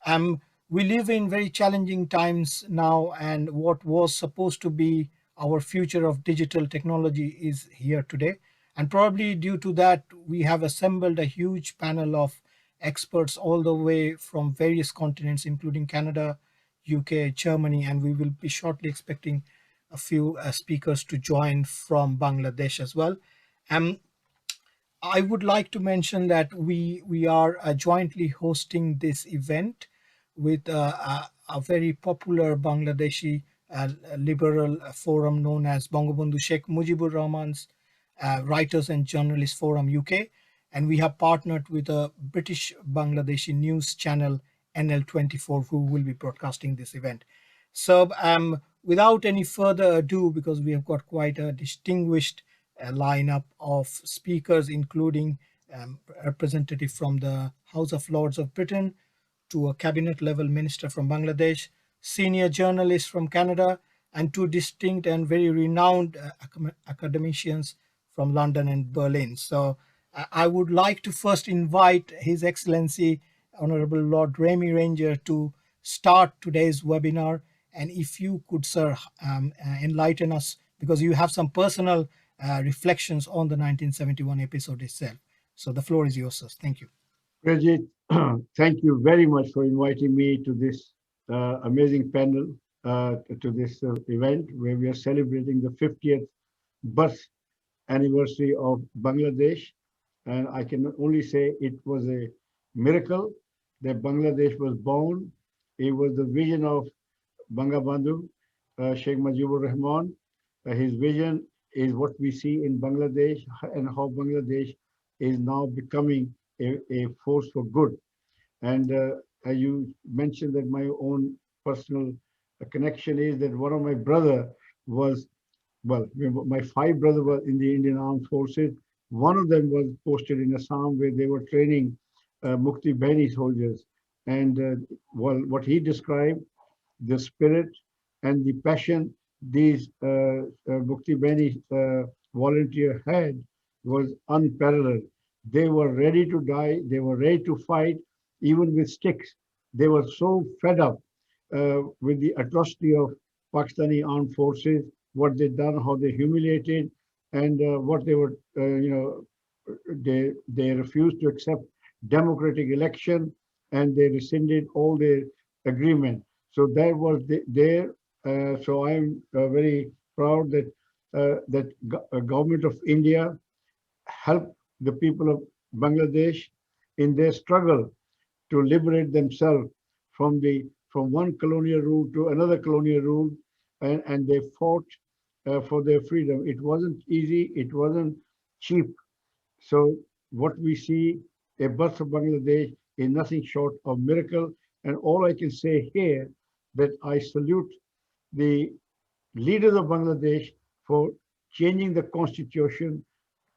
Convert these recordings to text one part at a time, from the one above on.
We live in very challenging times now, and what was supposed to be our future of digital technology is here today. And probably due to that, we have assembled a huge panel of experts all the way from various continents, including Canada, UK, Germany, and we will be shortly expecting a few speakers to join from Bangladesh as well. Um, I would like to mention that we are jointly hosting this event with a very popular Bangladeshi liberal forum known as Bangabandhu Sheikh Mujibur Rahman's Writers and Journalists Forum UK, and we have partnered with a British Bangladeshi news channel NL24 who will be broadcasting this event. So, without any further ado, because we have got quite a distinguished lineup of speakers, including representative from the House of Lords of Britain to a cabinet level minister from Bangladesh, senior journalists from Canada, and two distinct and very renowned academicians from London and Berlin. So I would like to first invite His Excellency Honorable Lord Rami Ranger to start today's webinar. And if you could, sir, enlighten us, because you have some personal reflections on the 1971 episode itself. So the floor is yours, sir. Thank you. Rajit, thank you very much for inviting me to this amazing panel, to this event where we are celebrating the 50th birth anniversary of Bangladesh. And I can only say it was a miracle that Bangladesh was born. It was the vision of Bangabandhu, Sheikh Mujibur Rahman. His vision is what we see in Bangladesh and how Bangladesh is now becoming a force for good. And as you mentioned that my own personal connection is that one of my brother was, well, my five brothers were in the Indian Armed Forces. One of them was posted in Assam where they were training Mukti Bahini soldiers. And well, what he described, the spirit and the passion these Mukti Bahini volunteer had was unparalleled. They were ready to die. They were ready to fight, even with sticks. They were so fed up with the atrocity of Pakistani armed forces, what they done, how they humiliated, and what they were, they refused to accept democratic election, and they rescinded all their agreement. So that was there. So I'm very proud that government of India helped the people of Bangladesh in their struggle to liberate themselves from one colonial rule to another colonial rule, and they fought for their freedom. It wasn't easy. It wasn't cheap. So what we see, a birth of Bangladesh, is nothing short of miracle. And all I can say here that I salute the leaders of Bangladesh for changing the constitution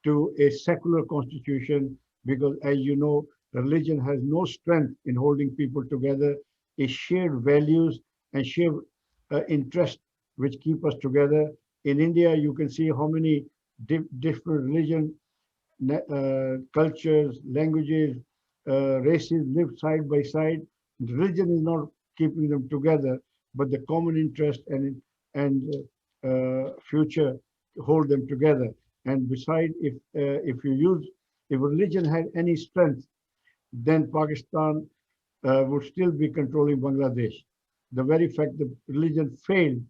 to a secular constitution, because as you know, religion has no strength in holding people together. It's shared values and shared interests which keep us together. In India, you can see how many different religion, cultures, languages, races live side by side. Religion is not keeping them together, but the common interest and future hold them together. And beside, if religion had any strength, then Pakistan would still be controlling Bangladesh. The very fact that religion failed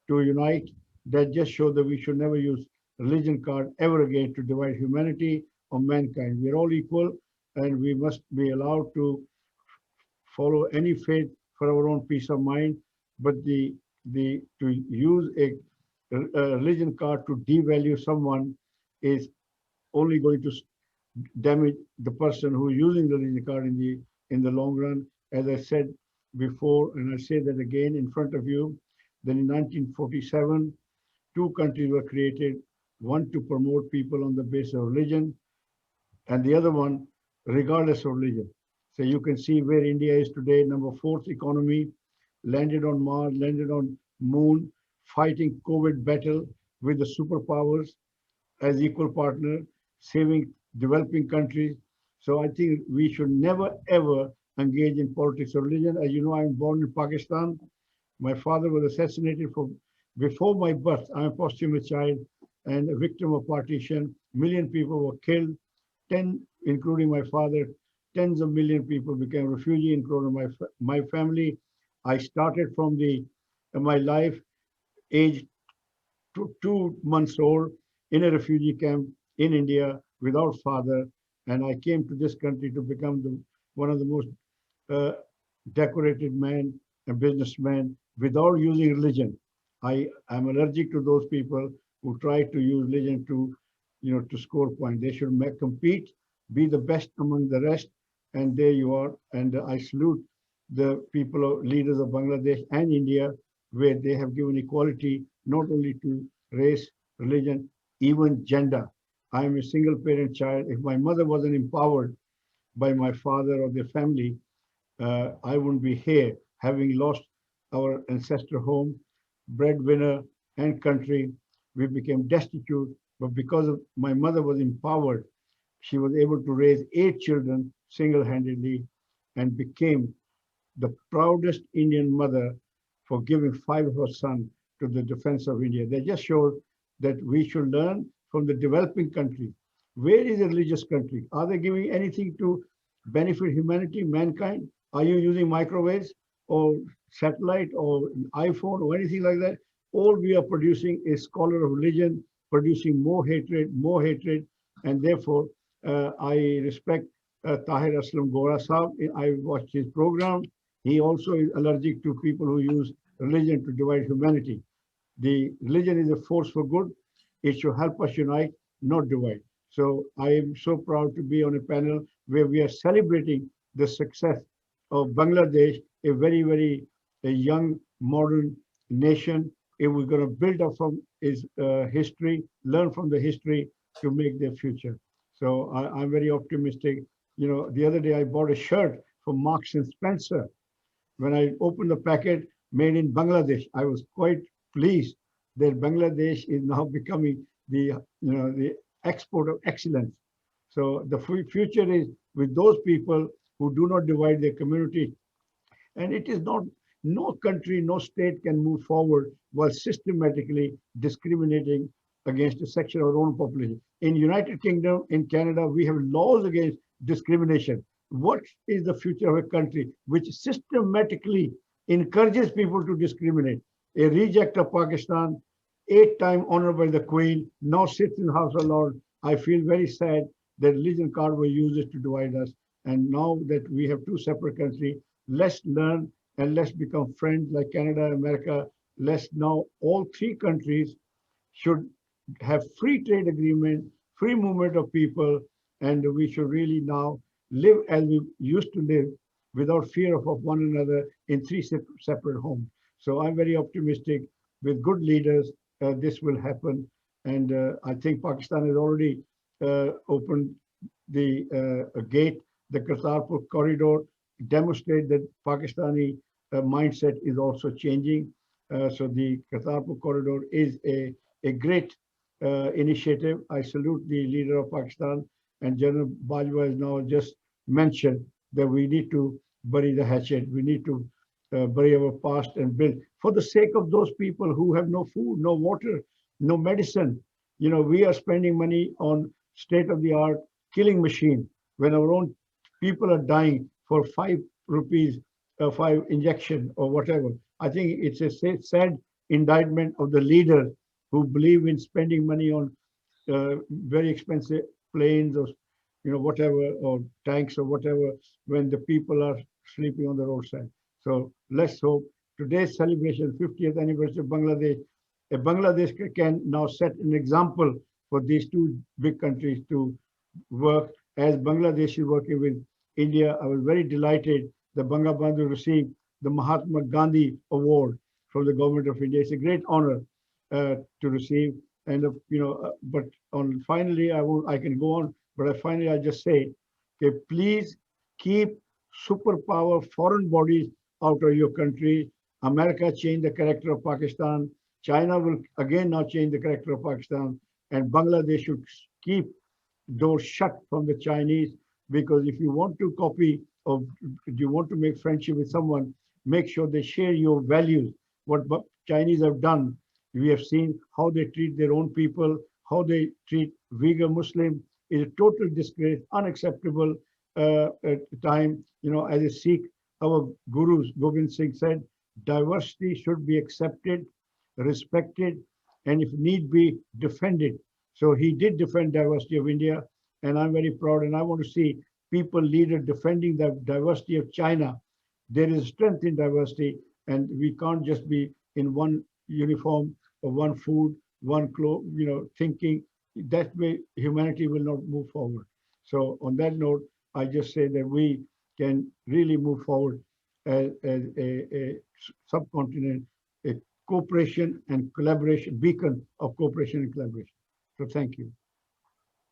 to unite, that just shows that we should never use religion card ever again to divide humanity or mankind. We are all equal, and we must be allowed to follow any faith for our own peace of mind. But the to use a religion card to devalue someone is only going to damage the person who is using the religion card in the long run. As I said before, and I say that again in front of you, then in 1947, two countries were created, one to promote people on the basis of religion, and the other one regardless of religion. So you can see where India is today, number fourth economy, landed on Mars, landed on Moon, fighting COVID battle with the superpowers as equal partner, saving developing countries. So I think we should never ever engage in politics or religion. As you know, I'm born in Pakistan. My father was assassinated before my birth. I'm a posthumous child and a victim of partition. Million people were killed, 10, including my father. Tens of million people became refugees, including my family. I started from my life age 2 months old in a refugee camp in India without father, and I came to this country to become one of the most uh, decorated man and businessman without using religion. I am allergic to those people who try to use religion to score points. They should compete, be the best among the rest, and there you are. And I salute the leaders of Bangladesh and India, where they have given equality not only to race, religion, even gender. I am a single parent child. If my mother wasn't empowered by my father or their family, I wouldn't be here, having lost our ancestral home, breadwinner, and country. We became destitute, but because of my mother was empowered, she was able to raise 8 children single-handedly and became the proudest Indian mother for giving 5 of her sons to the defense of India. They just showed that we should learn from the developing country. Where is a religious country? Are they giving anything to benefit humanity, mankind? Are you using microwaves or satellite or iPhone or anything like that? All we are producing is scholar of religion, producing more hatred, and therefore I respect Tahir Aslam Gora Saab. I watched his program. He also is allergic to people who use religion to divide humanity. The religion is a force for good. It should help us unite, not divide. So I am so proud to be on a panel where we are celebrating the success of Bangladesh, a a young, modern nation. If we're going to build up from its history, learn from the history to make their future. So I'm very optimistic. You know, the other day I bought a shirt from Marks and Spencer. When I opened the packet, made in Bangladesh, I was quite pleased that Bangladesh is now becoming the export of excellence. So the future is with those people who do not divide their community, and it is not, no country, no state can move forward while systematically discriminating against a section of our own population. In United Kingdom, in Canada, we have laws against discrimination. What is the future of a country which systematically encourages people to discriminate? A reject of Pakistan, 8 times honored by the Queen, now sits in the House of Lords. I feel very sad that religion card was used to divide us. And now that we have two separate countries, let's learn and let's become friends like Canada, America. Let's now all three countries should have free trade agreement, free movement of people, and we should really now live as we used to live without fear of one another in three separate homes. So I'm very optimistic with good leaders, this will happen. And I think Pakistan has already opened the gate, the Kartarpur corridor, demonstrate that Pakistani mindset is also changing. So the Kartarpur corridor is a great initiative. I salute the leader of Pakistan, and General Bajwa has now just mentioned that we need to bury the hatchet. We need to bury our past and build for the sake of those people who have no food, no water, no medicine. You know, we are spending money on state-of-the-art killing machine when our own people are dying for 5 rupees, 5 injection or whatever. I think it's a sad indictment of the leaders who believe in spending money on very expensive planes or whatever, or tanks or whatever, when the people are sleeping on the roadside. So let's hope today's celebration, 50th anniversary of Bangladesh, Bangladesh can now set an example for these two big countries to work as Bangladesh is working with India. I was very delighted that Bangabandhu received the Mahatma Gandhi Award from the government of India. It's a great honor to receive. And but on finally, I can go on, but finally I just say, okay, please keep superpower foreign bodies out of your country. America changed the character of Pakistan. China will again now change the character of Pakistan, and Bangladesh should keep doors shut from the Chinese, because if you want to copy of you want to make friendship with someone, make sure they share your values. What Chinese have done, we have seen how they treat their own people, how they treat Uyghur Muslim is a total disgrace, unacceptable time. As a Sikh, our gurus, Gobind Singh said, diversity should be accepted, respected, and if need be, defended. So he did defend diversity of India, and I'm very proud. And I want to see people, leaders defending the diversity of China. There is strength in diversity, and we can't just be in one uniform or one food, one clothes, thinking. That way humanity will not move forward. So on that note, I just say that we can really move forward as a subcontinent, a cooperation and collaboration, beacon of cooperation and collaboration. So thank you.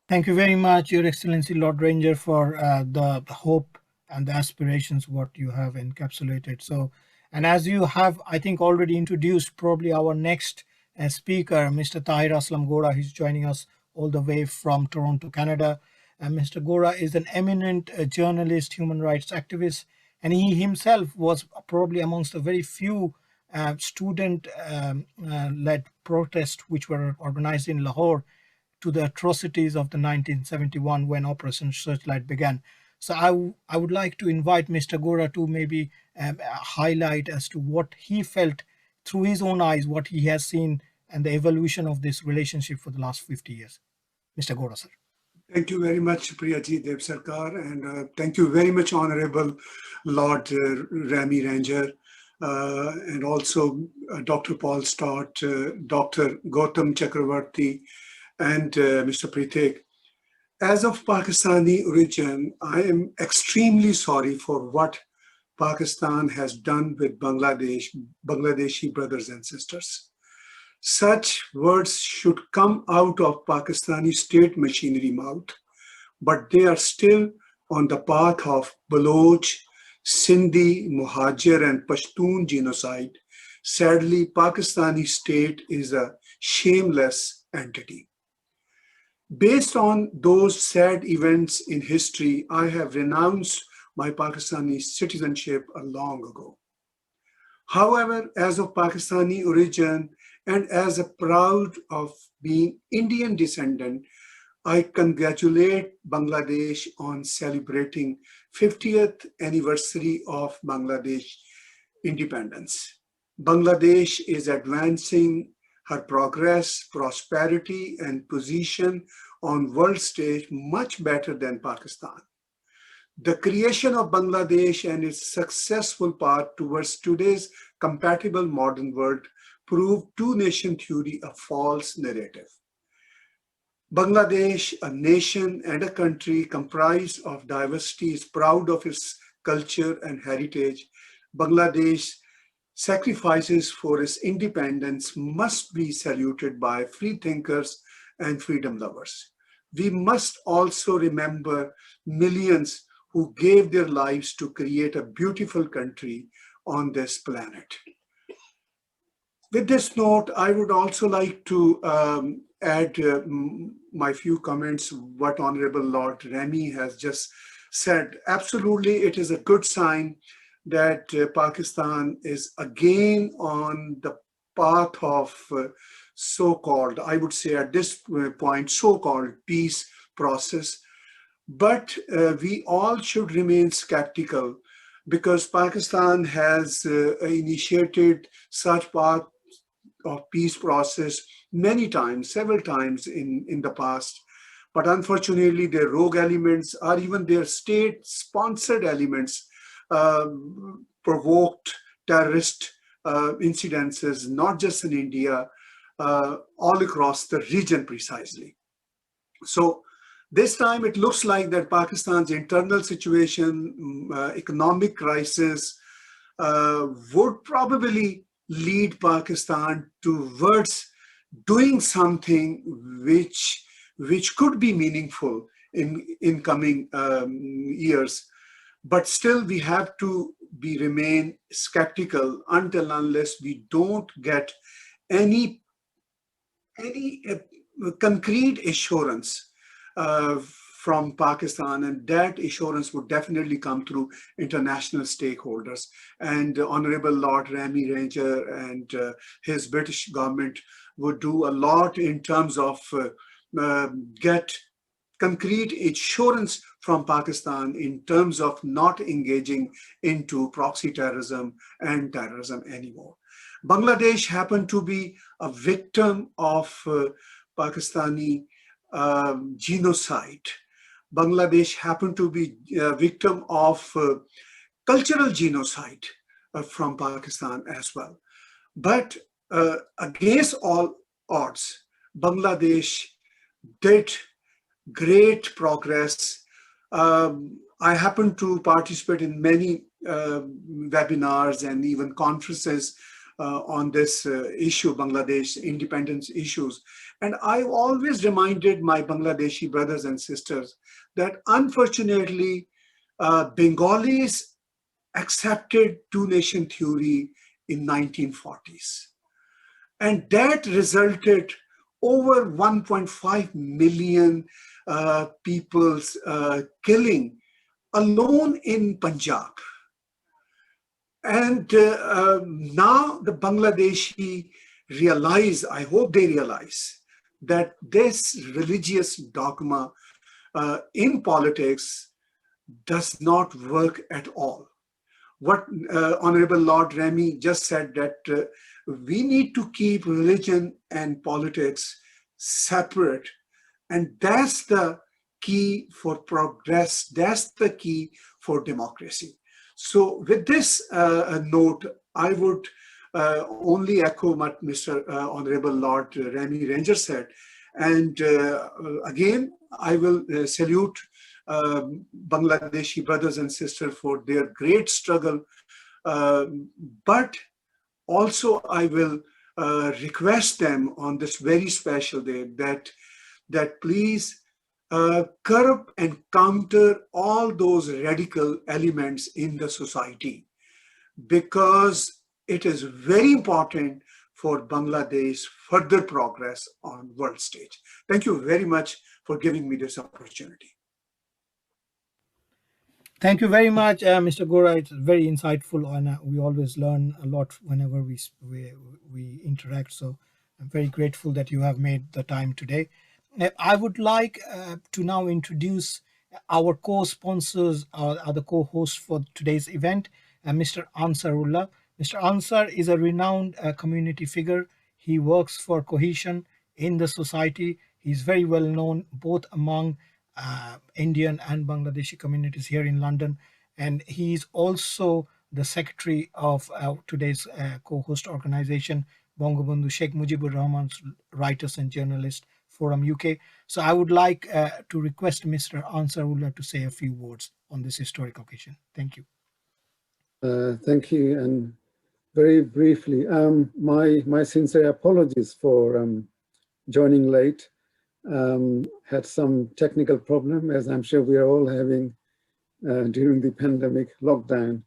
Thank you very much, Your Excellency Lord Ranger, for the hope and the aspirations what you have encapsulated. So, and as you have, I think, already introduced probably our next speaker, Mr. Tahir Aslam Gora. He's joining us all the way from Toronto, Canada. And Mr. Gora is an eminent journalist, human rights activist, and he himself was probably amongst the very few student-led protests which were organized in Lahore to the atrocities of the 1971 when Operation Searchlight began. So I would like to invite Mr. Gora to maybe highlight as to what he felt through his own eyes, what he has seen, and the evolution of this relationship for the last 50 years. Mr. Gora, sir. Thank you very much, Priyaji Dev Sarkar, and thank you very much, Honorable Lord Rami Ranger, and also Dr. Paul Stott, Dr. Gautam Chakrabarti, and Mr. Pritik. As of Pakistani origin, I am extremely sorry for what Pakistan has done with Bangladeshi brothers and sisters. Such words should come out of Pakistani state machinery mouth, but they are still on the path of Baloch, Sindhi, Muhajir, and Pashtun genocide. Sadly, Pakistani state is a shameless entity. Based on those sad events in history, I have renounced my Pakistani citizenship a long ago. However, as of Pakistani origin and as a proud of being Indian descendant, I congratulate Bangladesh on celebrating 50th anniversary of Bangladesh independence. Bangladesh is advancing her progress, prosperity, and position on world stage much better than Pakistan. The creation of Bangladesh and its successful path towards today's compatible modern world proved two-nation theory a false narrative. Bangladesh, a nation and a country comprised of diversity, is proud of its culture and heritage. Bangladesh sacrifices for its independence must be saluted by free thinkers and freedom lovers. We must also remember millions who gave their lives to create a beautiful country on this planet. With this note, I would also like to add my few comments what Honorable Lord Rami has just said. Absolutely, it is a good sign that Pakistan is again on the path of so-called, I would say at this point, so-called peace process. But we all should remain skeptical because Pakistan has initiated such path of peace process many times, several times in the past. But unfortunately, their rogue elements or even their state-sponsored elements provoked terrorist incidences, not just in India, all across the region precisely. So this time it looks like that Pakistan's internal situation, economic crisis, would probably lead Pakistan towards doing something which could be meaningful in coming years. But still we have to remain skeptical until unless we don't get any concrete assurance from Pakistan, and that assurance would definitely come through international stakeholders. And Honorable Lord Rami Ranger and his British government would do a lot in terms of get concrete assurance from Pakistan in terms of not engaging into proxy terrorism and terrorism anymore. Bangladesh happened to be a victim of Pakistani genocide. Bangladesh happened to be a victim of cultural genocide from Pakistan as well. But against all odds, Bangladesh did great progress. I happened to participate in many webinars and even conferences on this issue, Bangladesh independence issues. And I always reminded my Bangladeshi brothers and sisters that unfortunately, Bengalis accepted two-nation theory in 1940s. And that resulted over 1.5 million people's killing alone in Punjab. And now the Bangladeshi realize, I hope they realize, that this religious dogma in politics does not work at all. What Honorable Lord Rami just said, that we need to keep religion and politics separate. And that's the key for progress. That's the key for democracy. So with this note, I would only echo what Mr. Honorable Lord Rami Ranger said. And again, I will salute Bangladeshi brothers and sisters for their great struggle. But also I will request them on this very special day that please curb and counter all those radical elements in the society, because it is very important for Bangladesh further progress on world stage. Thank you very much for giving me this opportunity. Thank you very much, Mr. Gora. It's very insightful, and we always learn a lot whenever we interact. So I'm very grateful that you have made the time today. I would like to now introduce our co-sponsors, or the co-hosts for today's event, Mr. Ansar Ullah. Mr. Ansar is a renowned community figure. He works for cohesion in the society. He's very well known both among Indian and Bangladeshi communities here in London, and he's also the secretary of today's co-host organization, Bangabandhu Sheikh Mujibur Rahman's Writers and Journalists Forum UK. So I would like to request Mr. Ansar Ullah to say a few words on this historic occasion. Thank you. Thank you, and very briefly, my sincere apologies for joining late. Had some technical problem, as I'm sure we are all having during the pandemic lockdown.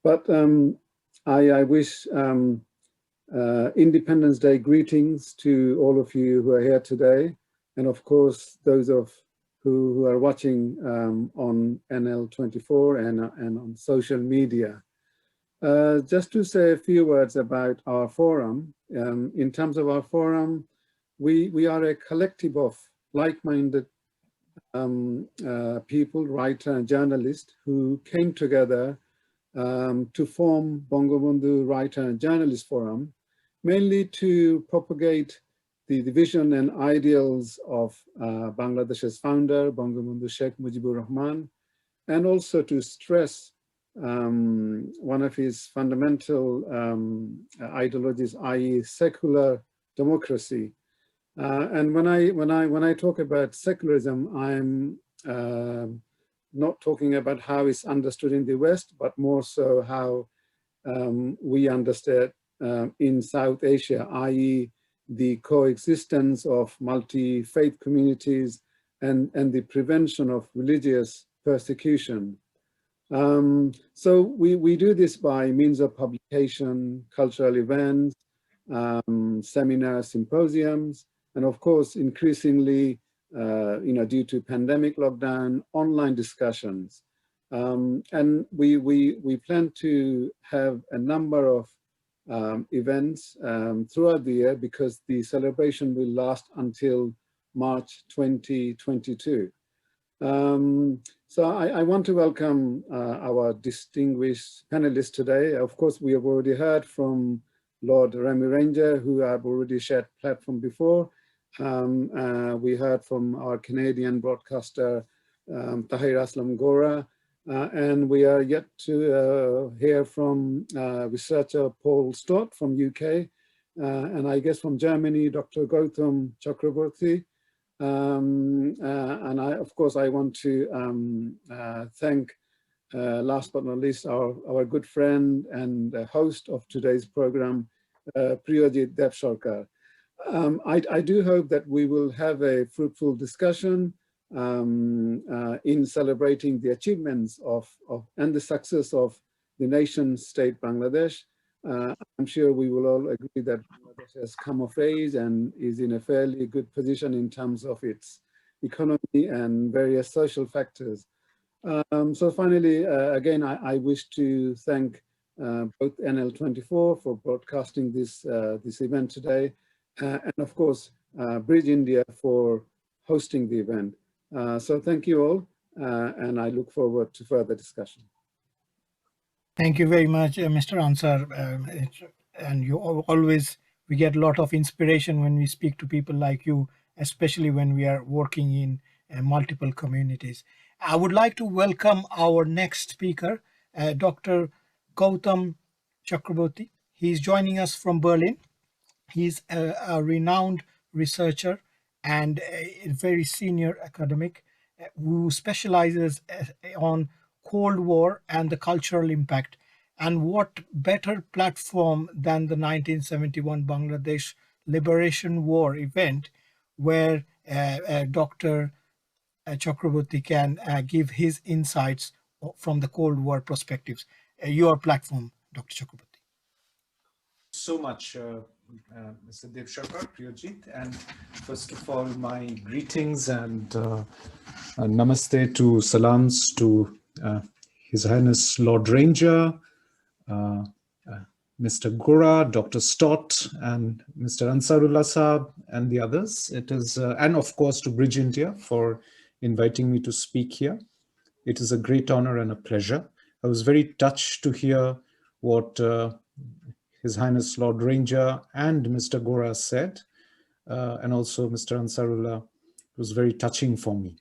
But I wish Independence Day greetings to all of you who are here today, and of course those of who are watching on NL24 and on social media. Just to say a few words about our forum. In terms of our forum, we are a collective of like-minded people, writers and journalists who came together to form Bangabandhu Writer and Journalist Forum, mainly to propagate the vision and ideals of Bangladesh's founder, Bangabandhu Sheikh Mujibur Rahman, and also to stress one of his fundamental ideologies, i.e. secular democracy. And when I talk about secularism, I'm not talking about how it's understood in the West, but more so how we understand in South Asia, i.e. the coexistence of multi-faith communities and the prevention of religious persecution. So we do this by means of publication, cultural events, seminars, symposiums, and of course, increasingly due to pandemic lockdown, online discussions. And we plan to have a number of events throughout the year, because the celebration will last until March 2022. So I want to welcome our distinguished panelists today. Of course, we have already heard from Lord Rami Ranger, who I've already shared platform before. We heard from our Canadian broadcaster, Tahir Aslam Gora, and we are yet to hear from researcher Paul Stott from UK, and I guess from Germany, Dr. Gautam Chakrabarti. And of course, I want to thank, last but not least, our good friend and host of today's program, Priyajit Devsarkar. I do hope that we will have a fruitful discussion in celebrating the achievements and the success of the nation state Bangladesh. I'm sure we will all agree that Bangladesh has come of age and is in a fairly good position in terms of its economy and various social factors. So finally, again, I wish to thank both NL24 for broadcasting this event today, and of course, Bridge India for hosting the event. So thank you all, and I look forward to further discussion. Thank you very much, Mr. Ansar. And you always, we get a lot of inspiration when we speak to people like you, especially when we are working in multiple communities. I would like to welcome our next speaker, Dr. Gautam Chakrabarti. He's joining us from Berlin. He's a renowned researcher and a very senior academic who specializes on Cold War and the cultural impact. And what better platform than the 1971 Bangladesh Liberation War event, where Dr. Chakrabarti can give his insights from the Cold War perspectives. Your platform, Dr. Chakrabarti. So much, Mr. Devsarkar, Priyajit, and first of all, my greetings and namaste to salams to His Highness Lord Ranger, Mr. Gora, Dr. Stott, and Mr. Ansar Ullah Sahab, and the others. It is, and of course to Bridge India for inviting me to speak here. It is a great honor and a pleasure. I was very touched to hear what His Highness Lord Ranger and Mr. Gora said, and also Mr. Ansarullah. It was very touching for me.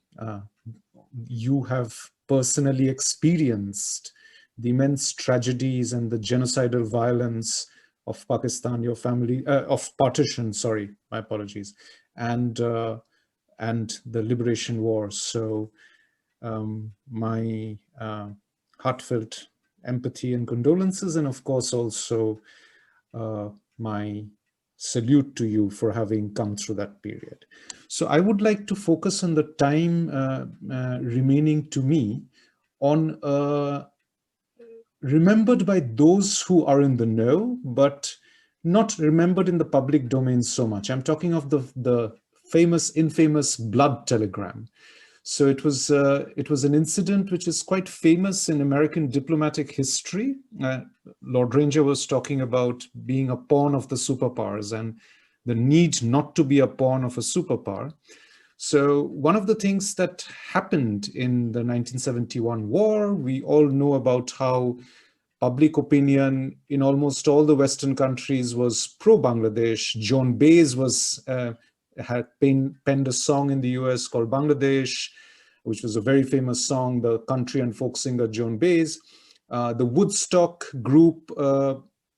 You have personally experienced the immense tragedies and the genocidal violence of Pakistan, your family, of partition, sorry, my apologies, and the Liberation War. So my heartfelt empathy and condolences, and of course also my salute to you for having come through that period. So I would like to focus on the time remaining to me on remembered by those who are in the know, but not remembered in the public domain so much. I'm talking of the infamous blood telegram. So it was an incident which is quite famous in American diplomatic history. Lord Ranger was talking about being a pawn of the superpowers and the need not to be a pawn of a superpower. So one of the things that happened in the 1971 war, we all know about how public opinion in almost all the Western countries was pro-Bangladesh. Joan Baez had penned a song in the US called Bangladesh, which was a very famous song, the country and folk singer Joan Baez. The Woodstock group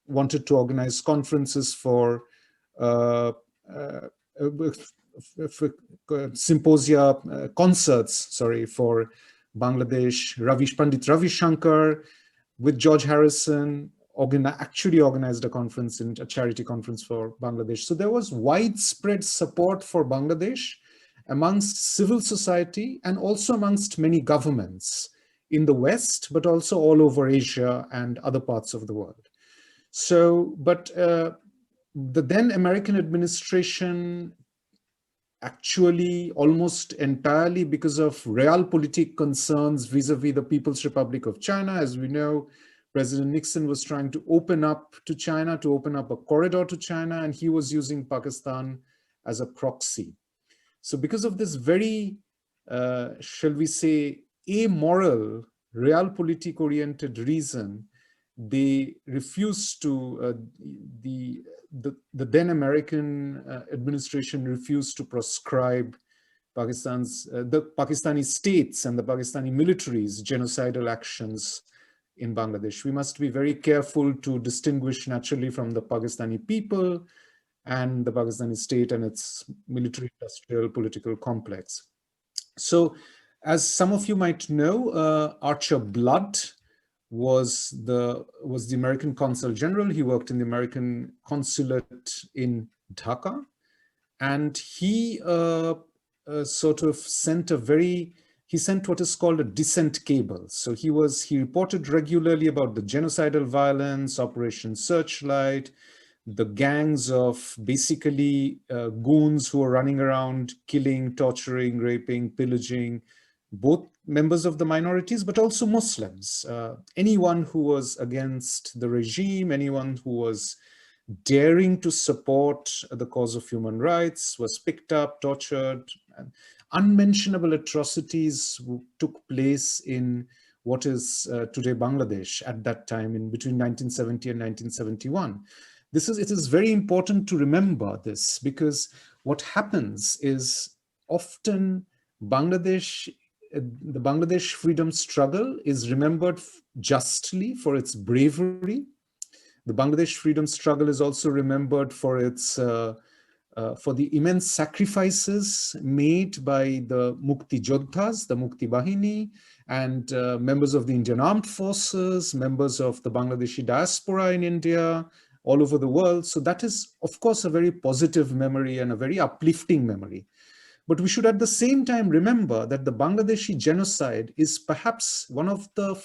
wanted to organize conferences for symposia, concerts, sorry, for Bangladesh. Pandit Ravi Shankar with George Harrison actually organized a charity conference for Bangladesh. So there was widespread support for Bangladesh amongst civil society and also amongst many governments in the West, but also all over Asia and other parts of the world. So, but the then American administration actually almost entirely because of realpolitik concerns vis-a-vis the People's Republic of China. As we know, President Nixon was trying to open up to China, to open up a corridor to China, and he was using Pakistan as a proxy. So because of this very, shall we say, amoral, realpolitik-oriented reason, they refused to, the then American administration refused to proscribe the Pakistani states and the Pakistani military's genocidal actions in Bangladesh. We must be very careful to distinguish naturally from the Pakistani people and the Pakistani state and its military, industrial, political complex. So, as some of you might know, Archer Blood was the American Consul General. He worked in the American consulate in Dhaka, and he sort of sent what is called a dissent cable. So he reported regularly about the genocidal violence, Operation Searchlight, the gangs of basically goons who are running around killing, torturing, raping, pillaging, both members of the minorities, but also Muslims. Anyone who was against the regime, anyone who was daring to support the cause of human rights was picked up, tortured, and unmentionable atrocities took place in what is today Bangladesh at that time, in between 1970 and 1971. It is very important to remember this, because what happens is often the Bangladesh freedom struggle is remembered justly for its bravery. The Bangladesh freedom struggle is also remembered for its for the immense sacrifices made by the Mukti Jodhas, the Mukti Bahini, and members of the Indian Armed Forces, members of the Bangladeshi diaspora in India, all over the world. So that is, of course, a very positive memory and a very uplifting memory. But we should at the same time remember that the Bangladeshi genocide is perhaps one of the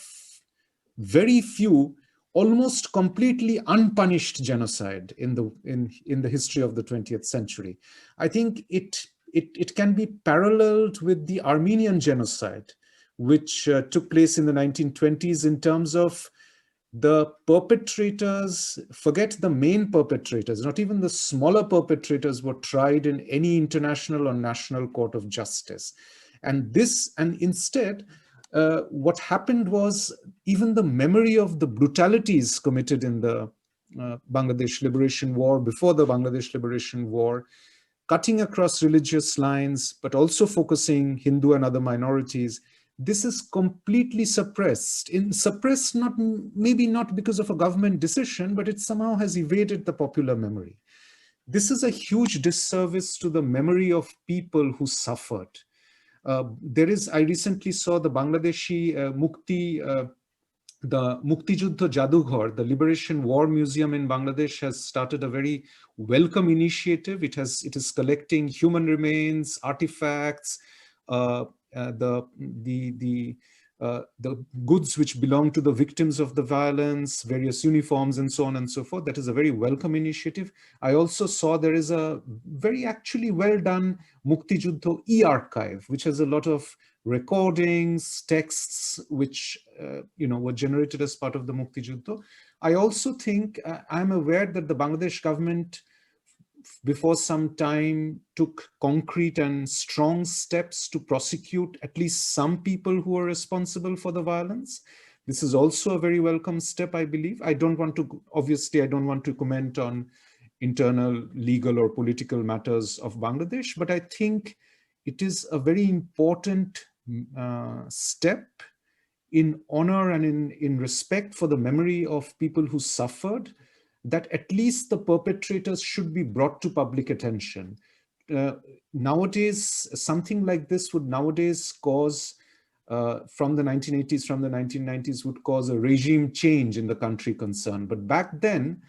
very few almost completely unpunished genocide in the history of the 20th century. I think it can be paralleled with the Armenian genocide, which took place in the 1920s, in terms of the perpetrators, forget the main perpetrators, not even the smaller perpetrators were tried in any international or national court of justice. And instead, what happened was, even the memory of the brutalities committed in the Bangladesh Liberation War, before the Bangladesh Liberation War, cutting across religious lines, but also focusing Hindu and other minorities, this is completely suppressed. Maybe not because of a government decision, but it somehow has evaded the popular memory. This is a huge disservice to the memory of people who suffered. I recently saw the Bangladeshi the Mukti Juddha Jadughar, the Liberation War Museum in Bangladesh, has started a very welcome initiative. It is collecting human remains, artifacts, the goods which belong to the victims of the violence, various uniforms, and so on and so forth. That is a very welcome initiative. I also saw there is a very actually well done Mukti Juddha e-archive, which has a lot of recordings, texts, which were generated as part of the Mukti Juddha. I also think, I'm aware that the Bangladesh government before some time took concrete and strong steps to prosecute at least some people who are responsible for the violence. This is also a very welcome step, I believe. Obviously, I don't want to comment on internal legal or political matters of Bangladesh, but I think it is a very important step in honor and in respect for the memory of people who suffered, that at least the perpetrators should be brought to public attention. Nowadays, something like this would nowadays cause, from the 1980s, from the 1990s, would cause a regime change in the country concerned. But back then,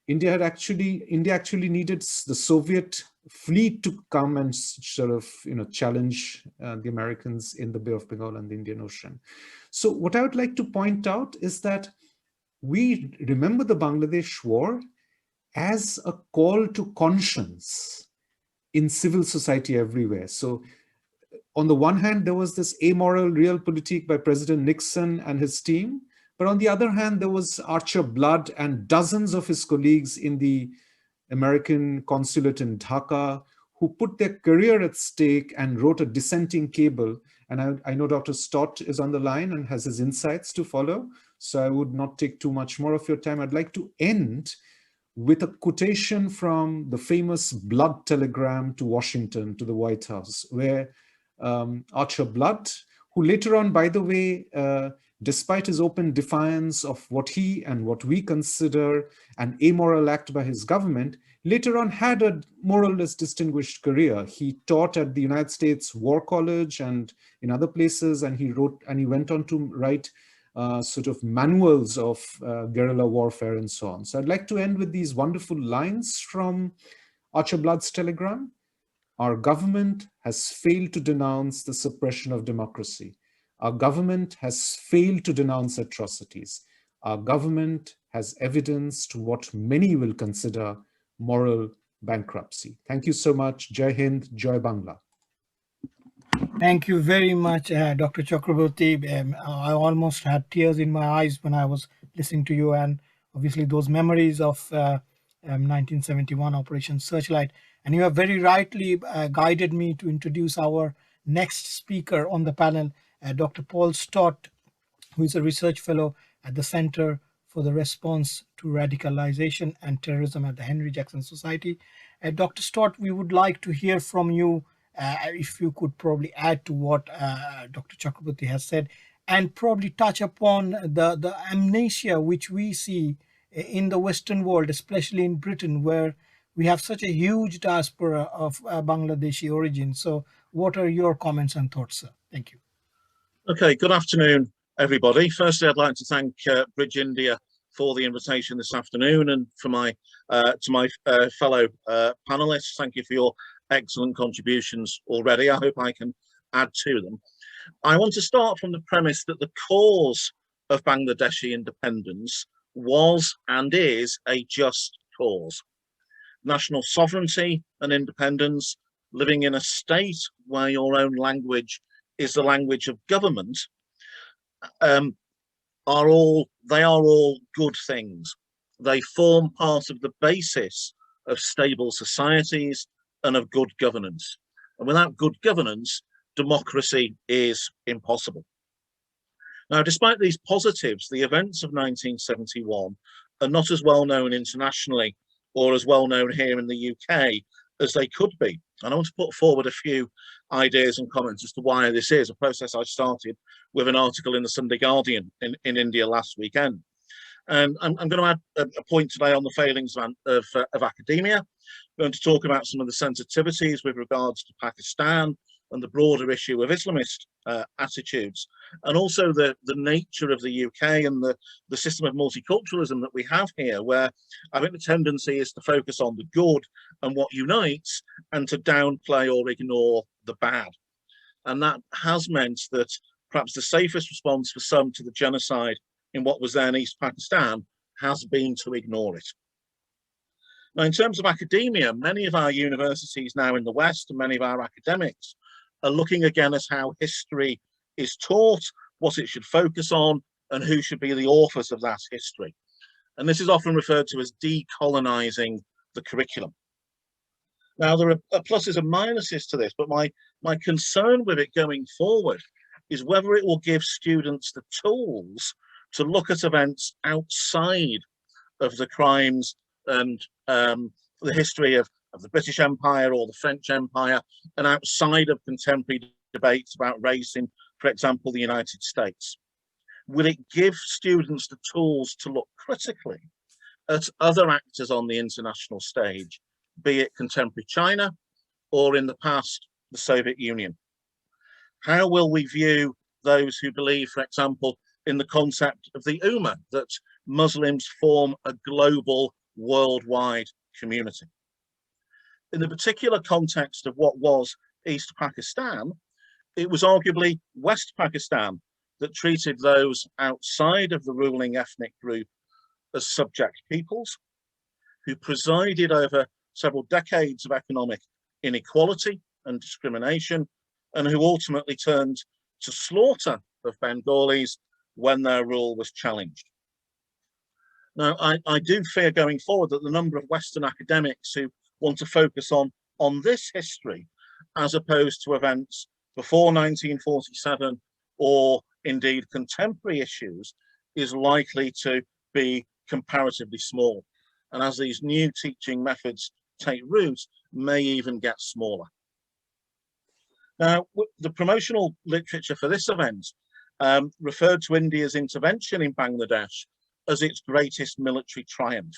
India actually needed the Soviet fleet to come and sort of challenge the Americans in the Bay of Bengal and the Indian Ocean. So what I would like to point out is that we remember the Bangladesh war as a call to conscience. in civil society everywhere. So on the one hand, there was this amoral realpolitik by President Nixon and his team. But on the other hand, there was Archer Blood and dozens of his colleagues in the American consulate in Dhaka who put their career at stake and wrote a dissenting cable. And I know Dr. Stott is on the line and has his insights to follow. So I would not take too much more of your time. I'd like to end with a quotation from the famous Blood telegram to Washington, to the White House, where Archer Blood, who later on, by the way, despite his open defiance of what he and what we consider an amoral act by his government, later on had a more or less distinguished career. He taught at the United States War College and in other places, and he went on to write sort of manuals of guerrilla warfare and so on. So I'd like to end with these wonderful lines from Archer Blood's telegram. Our government has failed to denounce the suppression of democracy. Our government has failed to denounce atrocities. Our government has evidenced what many will consider moral bankruptcy. Thank you so much. Jai Hind, Jai Bangla. Thank you very much, Dr. Chakrabarti. I almost had tears in my eyes when I was listening to you, and obviously those memories of 1971 Operation Searchlight. And you have very rightly guided me to introduce our next speaker on the panel, Dr. Paul Stott, who is a research fellow at the Center for the Response to Radicalization and Terrorism at the Henry Jackson Society. Dr. Stott, we would like to hear from you, if you could probably add to what Dr. Chakrabarti has said, and probably touch upon the amnesia which we see in the Western world, especially in Britain, where we have such a huge diaspora of Bangladeshi origin. So what are your comments and thoughts, sir? Thank you. Okay, good afternoon, everybody. Firstly, I'd like to thank Bridge India for the invitation this afternoon, and for my fellow panelists. Thank you for your excellent contributions already. I hope I can add to them. I want to start from the premise that the cause of Bangladeshi independence was and is a just cause. National sovereignty and independence, living in a state where your own language is the language of government, are all good things. They form part of the basis of stable societies and of good governance. And without good governance, democracy is impossible. Now, despite these positives, the events of 1971 are not as well known internationally or as well known here in the UK as they could be. And I want to put forward a few ideas and comments as to why this is, a process I started with an article in the Sunday Guardian in India last weekend. And I'm going to add a point today on the failings of academia. I'm going to talk about some of the sensitivities with regards to Pakistan and the broader issue of Islamist attitudes, and also the nature of the UK and the system of multiculturalism that we have here, where I think the tendency is to focus on the good and what unites and to downplay or ignore the bad. And that has meant that perhaps the safest response for some to the genocide in what was then East Pakistan has been to ignore it. Now, in terms of academia, many of our universities now in the West and many of our academics are looking again at how history is taught, what it should focus on, and who should be the authors of that history. And this is often referred to as decolonizing the curriculum. Now, there are pluses and minuses to this, but my concern with it going forward is whether it will give students the tools to look at events outside of the crimes and the history of the British Empire or the French Empire, and outside of contemporary debates about race in, for example, the United States. Will it give students the tools to look critically at other actors on the international stage, be it contemporary China or in the past, the Soviet Union? How will we view those who believe, for example, in the concept of the Ummah, that Muslims form a global, worldwide community? In the particular context of what was East Pakistan, it was arguably West Pakistan that treated those outside of the ruling ethnic group as subject peoples, who presided over several decades of economic inequality and discrimination, and who ultimately turned to slaughter of Bengalis when their rule was challenged. Now, I do fear going forward that the number of Western academics who want to focus on this history as opposed to events before 1947 or indeed contemporary issues is likely to be comparatively small. And as these new teaching methods take root, may even get smaller. Now, the promotional literature for this event referred to India's intervention in Bangladesh as its greatest military triumph.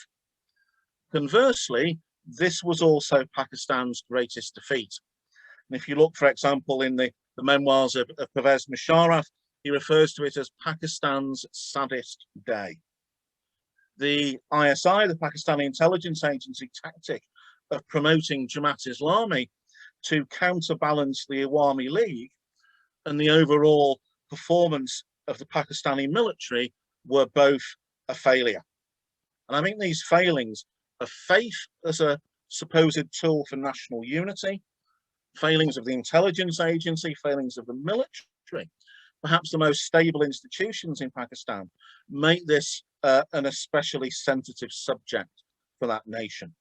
Conversely, this was also Pakistan's greatest defeat. And if you look, for example, in the memoirs of Pervez Musharraf, he refers to it as Pakistan's saddest day. The ISI, the Pakistani intelligence agency tactic of promoting Jamaat-e-Islami to counterbalance the Awami League and the overall performance of the Pakistani military were both a failure. And I think these failings of faith as a supposed tool for national unity, failings of the intelligence agency, failings of the military, perhaps the most stable institutions in Pakistan, make this an especially sensitive subject for that nation.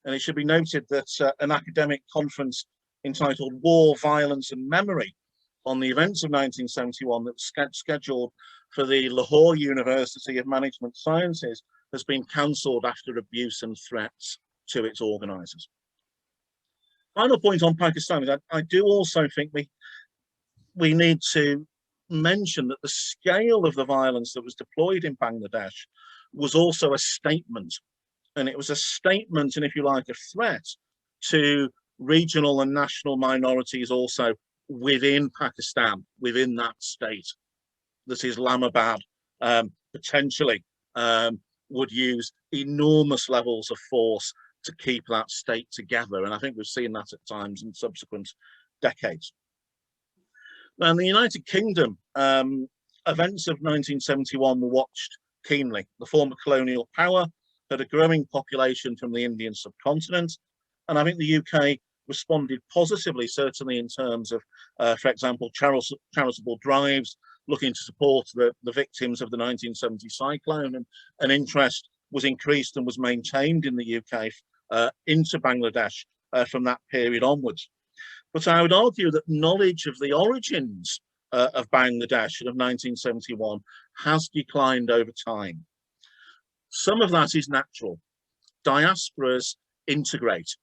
And it should be noted that an academic conference entitled War, Violence and Memory on the events of 1971 that was scheduled for the Lahore University of Management Sciences has been cancelled after abuse and threats to its organisers. Final point on Pakistan is that I do also think we need to mention that the scale of the violence that was deployed in Bangladesh was also a statement. And it was a statement, and if you like, a threat to regional and national minorities also within Pakistan, within that state, that Islamabad potentially would use enormous levels of force to keep that state together. And I think we've seen that at times in subsequent decades. Now, in the United Kingdom, events of 1971 were watched keenly. The former colonial power had a growing population from the Indian subcontinent, and I think the UK responded positively, certainly in terms of, for example, charitable drives looking to support the victims of the 1970 cyclone, and an interest was increased and was maintained in the UK into Bangladesh from that period onwards. But I would argue that knowledge of the origins of Bangladesh and of 1971 has declined over time. Some of that is natural. Diasporas integrate,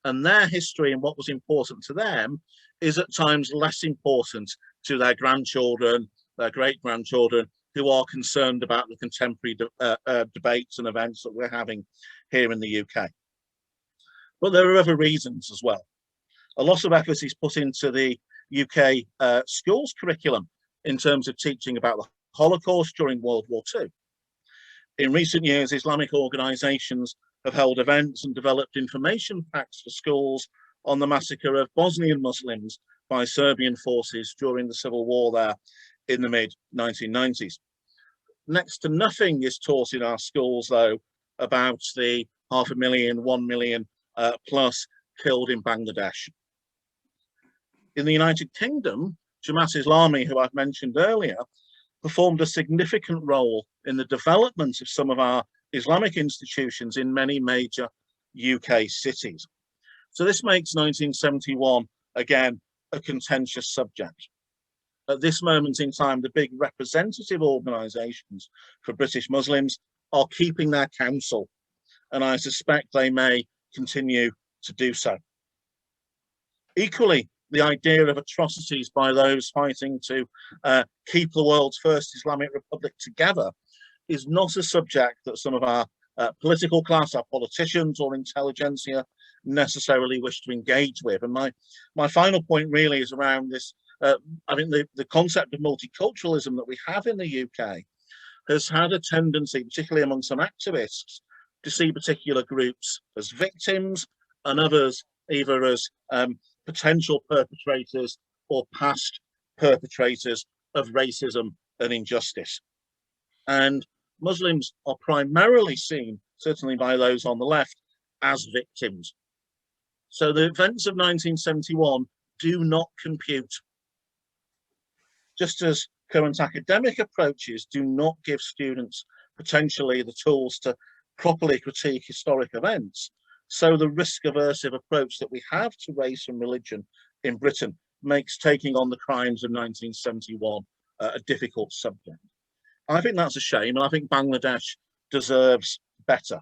and their history and what was important to them is at times less important to their grandchildren, their great-grandchildren, who are concerned about the contemporary debates and events that we're having here in the UK. But there are other reasons as well. A lot of effort is put into the UK schools curriculum in terms of teaching about the Holocaust during World War II. In recent years, Islamic organisations have held events and developed information packs for schools on the massacre of Bosnian Muslims by Serbian forces during the civil war there in the mid-1990s. Next to nothing is taught in our schools, though, about the 500,000, 1 million plus killed in Bangladesh. In the United Kingdom, Jamaat-e-Islami, who I've mentioned earlier, performed a significant role in the development of some of our Islamic institutions in many major UK cities. So this makes 1971, again, a contentious subject. At this moment in time, the big representative organisations for British Muslims are keeping their counsel, and I suspect they may continue to do so. Equally, the idea of atrocities by those fighting to keep the world's first Islamic Republic together is not a subject that some of our political class, our politicians or intelligentsia necessarily wish to engage with. And my final point really is around this. I think the concept of multiculturalism that we have in the UK has had a tendency, particularly among some activists, to see particular groups as victims and others either as potential perpetrators or past perpetrators of racism and injustice. And Muslims are primarily seen, certainly by those on the left, as victims. So the events of 1971 do not compute. Just as current academic approaches do not give students potentially the tools to properly critique historic events, so the risk-aversive approach that we have to race and religion in Britain makes taking on the crimes of 1971 a difficult subject. I think that's a shame, and I think Bangladesh deserves better.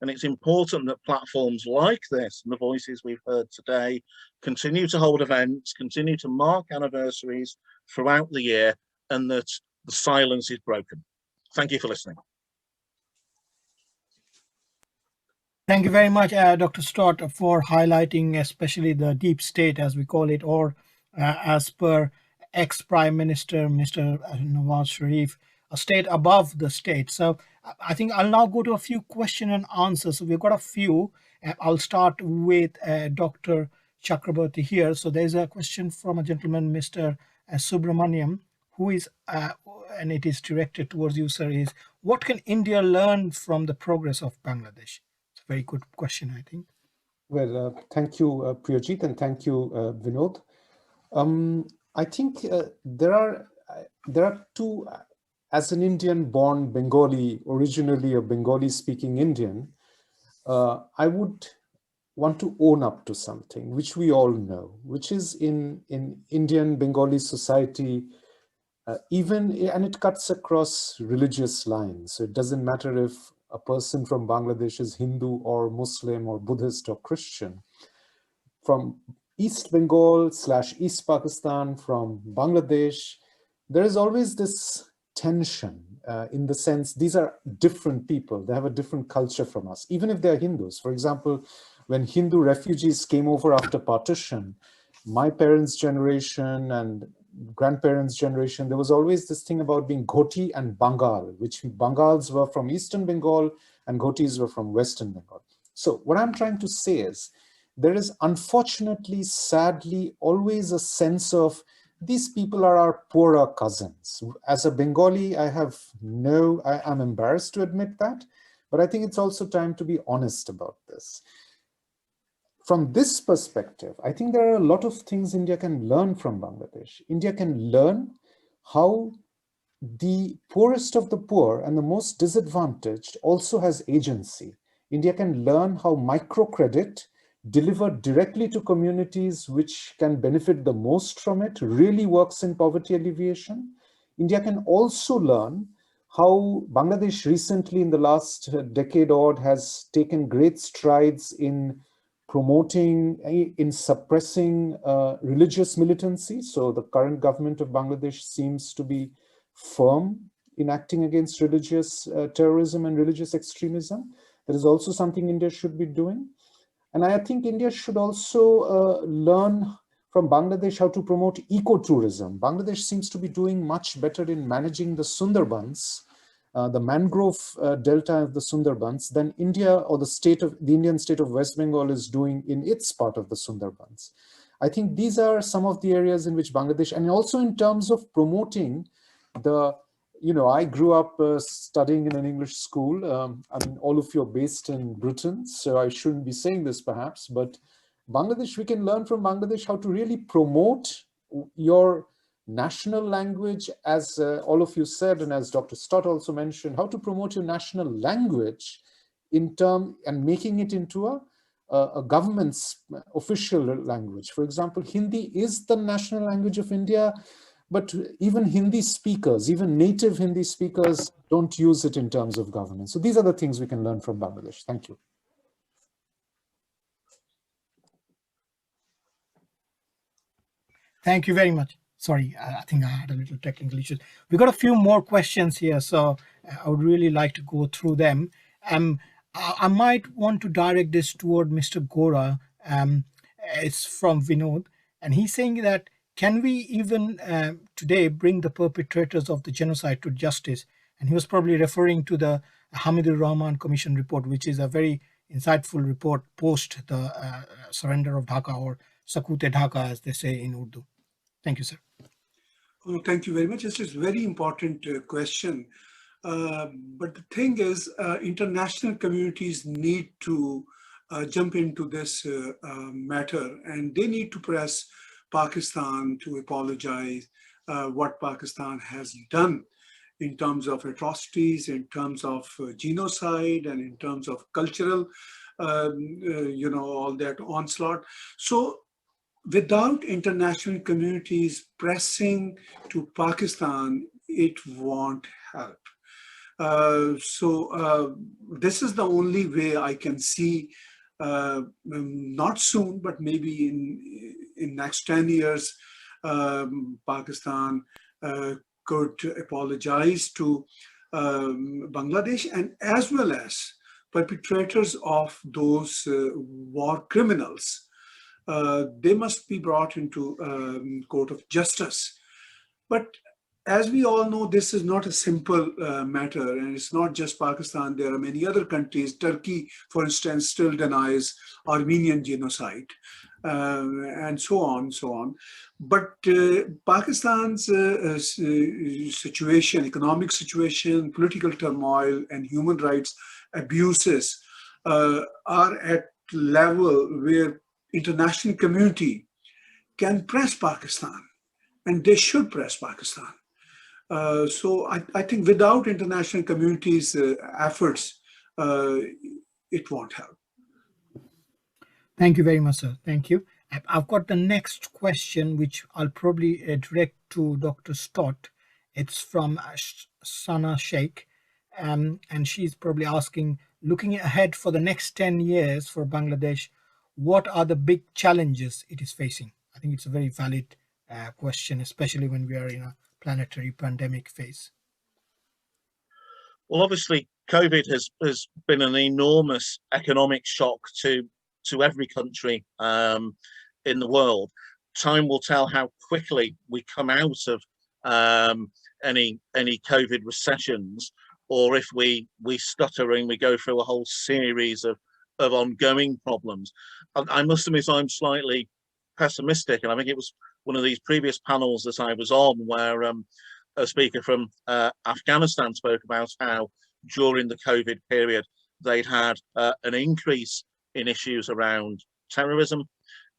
And it's important that platforms like this and the voices we've heard today continue to hold events, continue to mark anniversaries throughout the year, and that the silence is broken. Thank you for listening. Thank you very much, Dr. Stott, for highlighting especially the deep state, as we call it, or as per ex-Prime Minister, Mr. Nawaz Sharif, a state above the state. So I think I'll now go to a few question and answers. So we've got a few. I'll start with Dr. Chakrabarti here. So there's a question from a gentleman, Mr. Subramaniam, who is, and it is directed towards you, sir, is what can India learn from the progress of Bangladesh? It's a very good question, I think. Well, thank you, Priyajit, and thank you, Vinod. I think there are two. As an Indian-born Bengali, originally a Bengali-speaking Indian, I would want to own up to something which we all know, which is in Indian Bengali society, and it cuts across religious lines. So it doesn't matter if a person from Bangladesh is Hindu or Muslim or Buddhist or Christian. From East Bengal / East Pakistan, from Bangladesh, there is always this tension in the sense these are different people. They have a different culture from us, even if they're Hindus. For example, when Hindu refugees came over after partition, my parents' generation and grandparents' generation, there was always this thing about being Ghoti and Bengal, which Bangals were from Eastern Bengal and Ghotis were from Western Bengal. So what I'm trying to say is there is unfortunately, sadly, always a sense of these people are our poorer cousins. As a Bengali, I'm embarrassed to admit that, but I think it's also time to be honest about this. From this perspective, I think there are a lot of things India can learn from Bangladesh. India can learn how the poorest of the poor and the most disadvantaged also has agency. India can learn how microcredit delivered directly to communities which can benefit the most from it really works in poverty alleviation. India can also learn how Bangladesh recently in the last decade odd has taken great strides in promoting, in suppressing religious militancy. So the current government of Bangladesh seems to be firm in acting against religious terrorism and religious extremism. That is also something India should be doing. And I think India should also learn from Bangladesh how to promote ecotourism. Bangladesh seems to be doing much better in managing the Sundarbans, the mangrove delta of the Sundarbans, than India or the Indian state of West Bengal is doing in its part of the Sundarbans. I think these are some of the areas in which Bangladesh, and also in terms of promoting the, I grew up studying in an English school. I mean, all of you are based in Britain, so I shouldn't be saying this perhaps, but Bangladesh, we can learn from Bangladesh how to really promote your national language, as all of you said, and as Dr. Stott also mentioned, how to promote your national language in term and making it into a government's official language. For example, Hindi is the national language of India, but even Hindi speakers, even native Hindi speakers don't use it in terms of governance. So these are the things we can learn from Bangladesh. Thank you. Thank you very much. Sorry, I think I had a little technical issues. We got a few more questions here, so I would really like to go through them. I might want to direct this toward Mr. Gora. It's from Vinod, and he's saying that can we even today bring the perpetrators of the genocide to justice? And he was probably referring to the Hamidur Rahman Commission report, which is a very insightful report post the surrender of Dhaka, or Sakute Dhaka, as they say in Urdu. Thank you, sir. Oh, thank you very much. It's a very important question. But the thing is, international communities need to jump into this matter, and they need to press Pakistan to apologize what Pakistan has done in terms of atrocities, in terms of genocide, and in terms of cultural, all that onslaught. So without international communities pressing to Pakistan, it won't help. This is the only way I can see, not soon, but maybe in next 10 years, Pakistan could apologize to Bangladesh, and as well as perpetrators of those war criminals. They must be brought into court of justice. But as we all know, this is not a simple matter, and it's not just Pakistan. There are many other countries. Turkey, for instance, still denies Armenian genocide, and so on, so on. But Pakistan's situation, economic situation, political turmoil, and human rights abuses are at level where international community can press Pakistan, and they should press Pakistan. So I think without international community's efforts, it won't help. Thank you very much, sir. Thank you. I've got the next question, which I'll probably direct to Dr. Stott. It's from Sana Sheikh, and she's probably asking, looking ahead for the next 10 years for Bangladesh, what are the big challenges it is facing? I think it's a very valid question, especially when we are in a planetary pandemic phase. Well, obviously, COVID has been an enormous economic shock to every country in the world. Time will tell how quickly we come out of any COVID recessions, or if we stutter and we go through a whole series of ongoing problems. I must admit I'm slightly pessimistic, and I think it was one of these previous panels that I was on where a speaker from Afghanistan spoke about how during the COVID period they'd had an increase in issues around terrorism,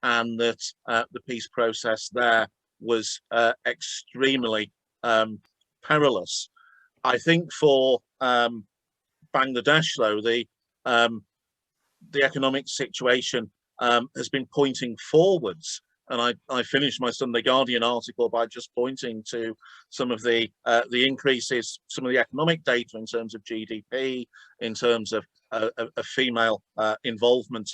and that the peace process there was extremely perilous. I think for Bangladesh, though, the economic situation has been pointing forwards. And I finished my Sunday Guardian article by just pointing to some of the increases, some of the economic data in terms of GDP, in terms of female involvement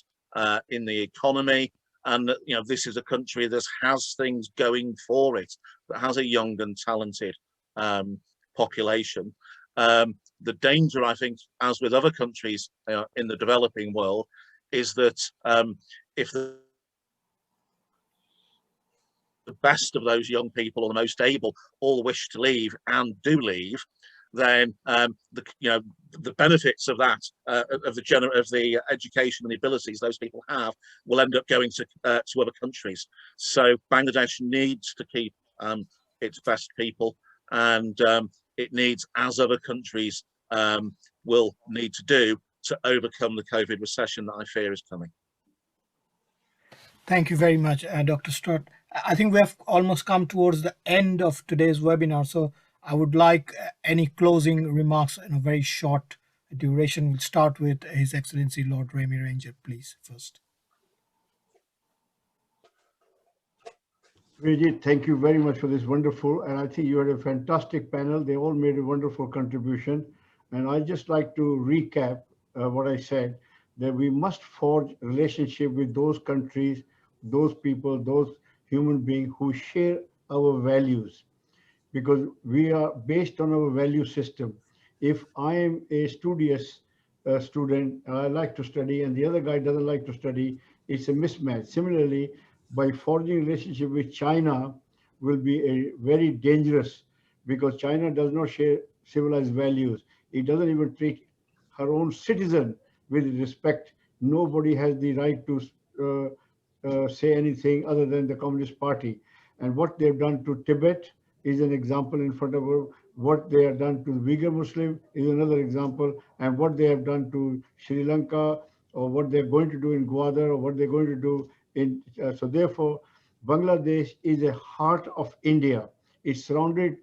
in the economy. And this is a country that has things going for it, that has a young and talented population. The danger, I think, as with other countries in the developing world, is that if the best of those young people, or the most able, all wish to leave and do leave, then the benefits of that, of the education and the abilities those people have, will end up going to other countries. So Bangladesh needs to keep its best people, and it needs, as other countries will need to do, to overcome the COVID recession that I fear is coming. Thank you very much, Dr. Stott. I think we have almost come towards the end of today's webinar, so I would like any closing remarks in a very short duration. We'll start with His Excellency Lord Rami Ranger, please, first. Vijay, thank you very much for this wonderful, and I think you had a fantastic panel. They all made a wonderful contribution. And I'd just like to recap what I said, that we must forge relationship with those countries, those people, those human beings who share our values, because we are based on our value system. If I am a studious student and I like to study, and the other guy doesn't like to study, it's a mismatch. Similarly, by forging relationship with China will be a very dangerous, because China does not share civilized values. It doesn't even treat her own citizen with respect. Nobody has the right to say anything other than the Communist Party. And what they've done to Tibet is an example in front of her. What they have done to the Uyghur Muslim is another example. And what they have done to Sri Lanka or what they're going to do in Gwadar, or what they're going to do in. So therefore, Bangladesh is a heart of India. It's surrounded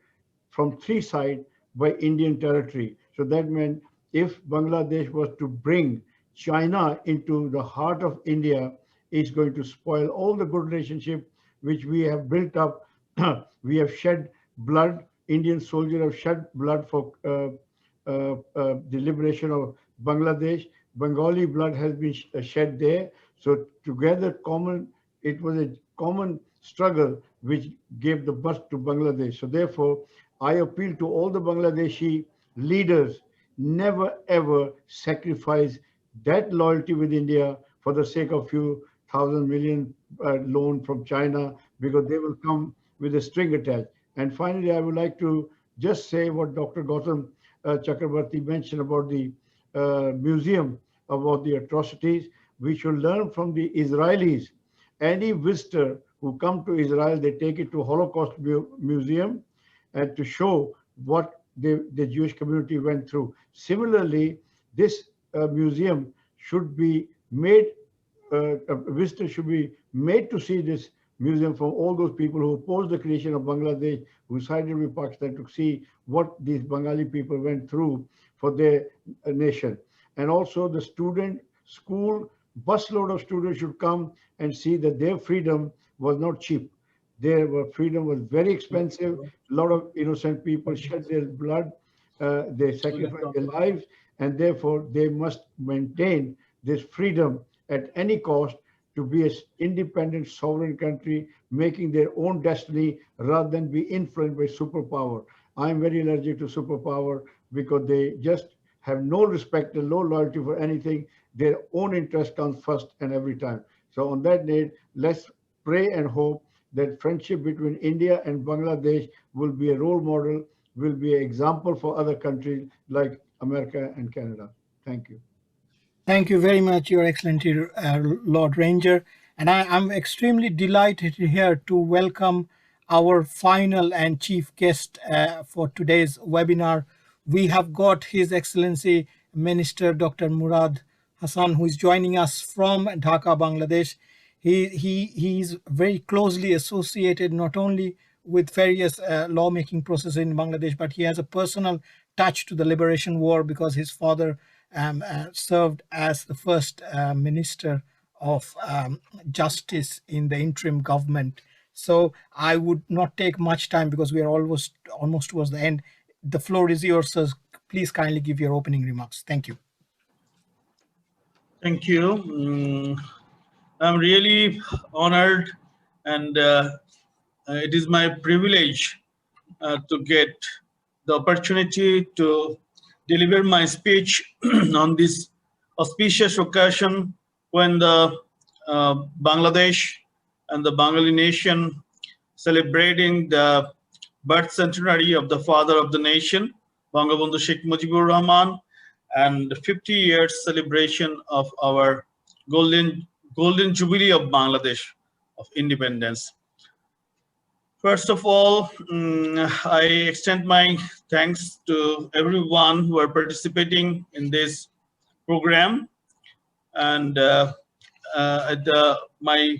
from three sides by Indian territory. So that meant if Bangladesh was to bring China into the heart of India, it's going to spoil all the good relationship which we have built up. We have shed blood. Indian soldiers have shed blood for the liberation of Bangladesh. Bengali blood has been shed there. So together, it was a common struggle which gave the birth to Bangladesh. So therefore, I appeal to all the Bangladeshi leaders, never ever sacrifice that loyalty with India for the sake of few thousand million loan from China, because they will come with a string attached. And finally, I would like to just say what Dr. Gautam Chakrabarti mentioned about the museum, about the atrocities. We should learn from the Israelis. Any visitor who come to Israel, they take it to Holocaust Museum and to show what the Jewish community went through. Similarly, this museum should be made, a visitor should be made to see this museum from all those people who opposed the creation of Bangladesh, who sided with Pakistan, to see what these Bengali people went through for their nation. And also the school busload of students should come and see that their freedom was not cheap. Their freedom was very expensive. A lot of innocent people shed their blood, they sacrificed their lives, and therefore they must maintain this freedom at any cost, to be an independent, sovereign country, making their own destiny rather than be influenced by superpower. I'm very allergic to superpower because they just have no respect and no loyalty for anything. Their own interest comes first and every time. So on that note, let's pray and hope that friendship between India and Bangladesh will be a role model, will be an example for other countries like America and Canada. Thank you. Thank you very much, Your Excellency, Lord Ranger. And I'm extremely delighted here to welcome our final and chief guest for today's webinar. We have got His Excellency Minister Dr. Murad Hassan, who is joining us from Dhaka, Bangladesh. He is very closely associated not only with various lawmaking processes in Bangladesh, but he has a personal touch to the liberation war because his father served as the first minister of justice in the interim government. So I would not take much time because we are almost towards the end. The floor is yours, sir. Please kindly give your opening remarks. Thank you. Thank you. I'm really honored, and it is my privilege to get the opportunity to deliver my speech on this auspicious occasion when the Bangladesh and the Bengali nation celebrating the birth centenary of the father of the nation, Bangabandhu Sheikh Mujibur Rahman, and 50 years celebration of our golden jubilee of Bangladesh of independence. First of all, I extend my thanks to everyone who are participating in this program. And my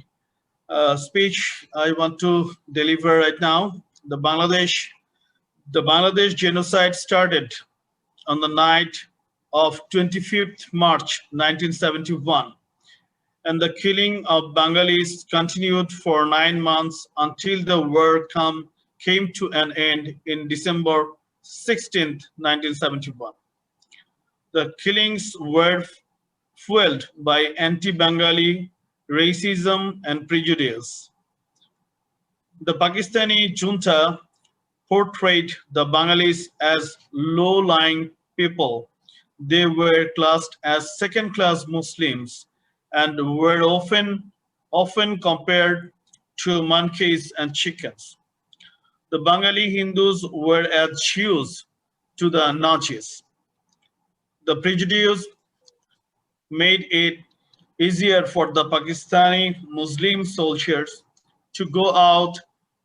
speech I want to deliver right now. The Bangladesh genocide started on the night of 25th March 1971. And the killing of Bengalis continued for 9 months until the war came to an end in December 16, 1971. The killings were fueled by anti-Bengali racism and prejudice. The Pakistani junta portrayed the Bengalis as low-lying people. They were classed as second-class Muslims and were often compared to monkeys and chickens. The Bengali Hindus were as Jews to the Nazis. The prejudice made it easier for the Pakistani Muslim soldiers to go out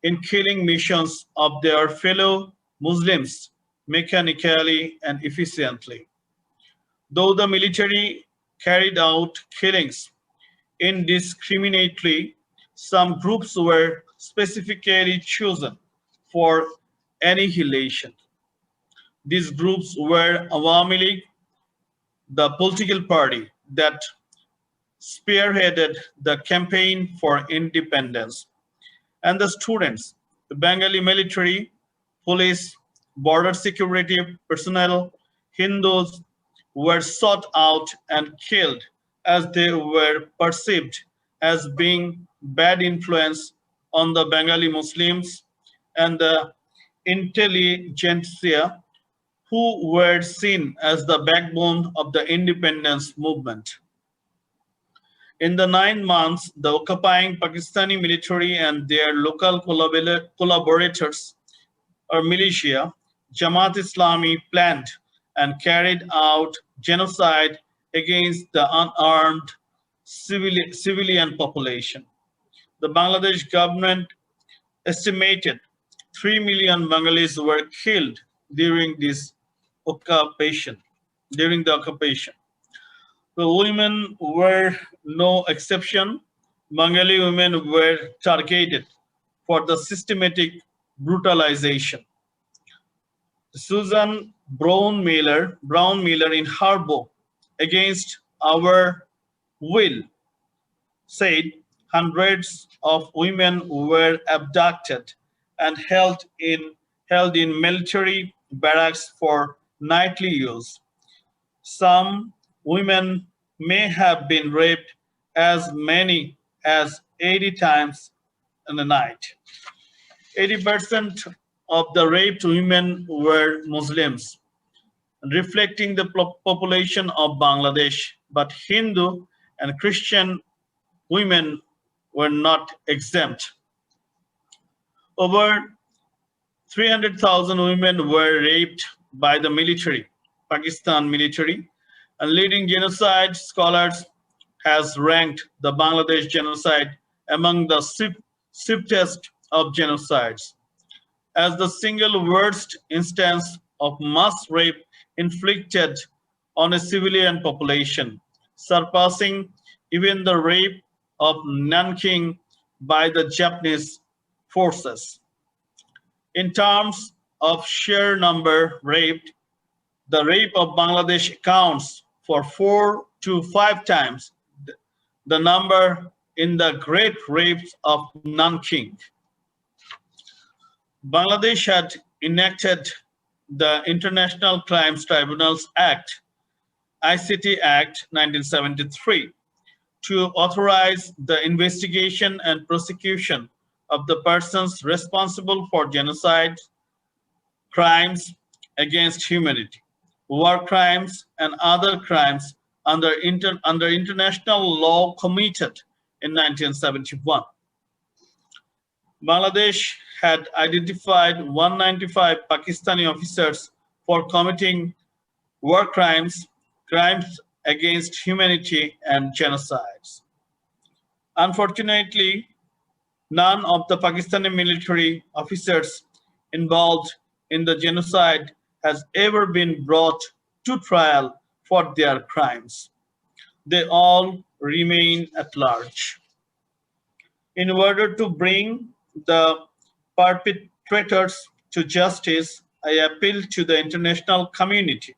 in killing missions of their fellow Muslims mechanically and efficiently. Though the military carried out killings indiscriminately. Some groups were specifically chosen for annihilation. These groups were Awami League, the political party that spearheaded the campaign for independence, and the students, the Bengali military, police, border security personnel, Hindus were sought out and killed as they were perceived as being bad influence on the Bengali Muslims and the intelligentsia who were seen as the backbone of the independence movement. In the 9 months, the occupying Pakistani military and their local collaborators or militia, Jamaat Islami, planned and carried out genocide against the unarmed civilian population. The Bangladesh government estimated 3 million Bengalis were killed during this occupation. During the occupation, the women were no exception. Bengali women were targeted for the systematic brutalization. Susan Brown-Miller in her book, Against Our Will, said hundreds of women were abducted and held in military barracks for nightly use. Some women may have been raped as many as 80 times in a night. 80% of the raped women were Muslims, reflecting the population of Bangladesh, but Hindu and Christian women were not exempt. Over 300,000 women were raped by the military, Pakistan military, and leading genocide scholars has ranked the Bangladesh genocide among the swiftest of genocides as the single worst instance of mass rape inflicted on a civilian population, surpassing even the rape of Nanking by the Japanese forces. In terms of sheer number raped, the rape of Bangladesh accounts for 4 to 5 times the number in the great rapes of Nanking. Bangladesh had enacted the International Crimes Tribunals Act, ICT Act 1973, to authorize the investigation and prosecution of the persons responsible for genocide, crimes against humanity, war crimes, and other crimes under international law committed in 1971. Bangladesh had identified 195 Pakistani officers for committing war crimes, crimes against humanity, and genocides. Unfortunately, none of the Pakistani military officers involved in the genocide has ever been brought to trial for their crimes. They all remain at large. In order to bring the perpetrators to justice, I appeal to the international community.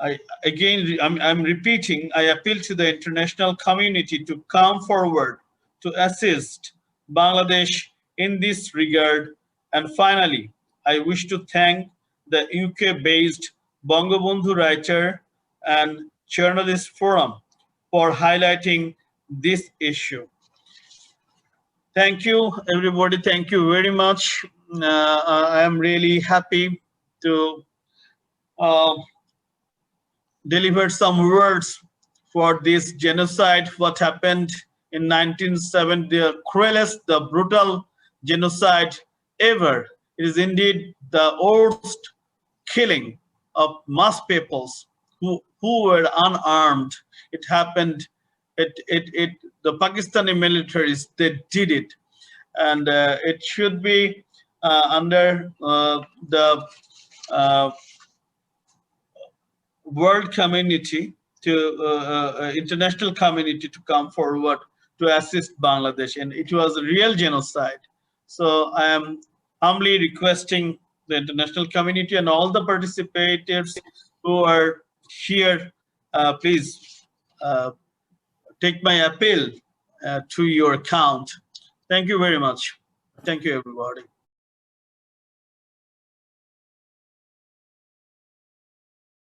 I'm repeating, I appeal to the international community to come forward to assist Bangladesh in this regard. And finally, I wish to thank the UK-based Bangabandhu Writer and Journalist Forum for highlighting this issue. Thank you, everybody. Thank you very much. I am really happy to deliver some words for this genocide, what happened in 1970, the cruelest, the brutal genocide ever. It is indeed the worst killing of mass peoples who were unarmed. It happened, the Pakistani militaries, they did it. And it should be under the world community to international community to come forward to assist Bangladesh, and it was a real genocide. So I am humbly requesting the international community and all the participators who are here, please take my appeal to your account. Thank you very much. Thank you, everybody.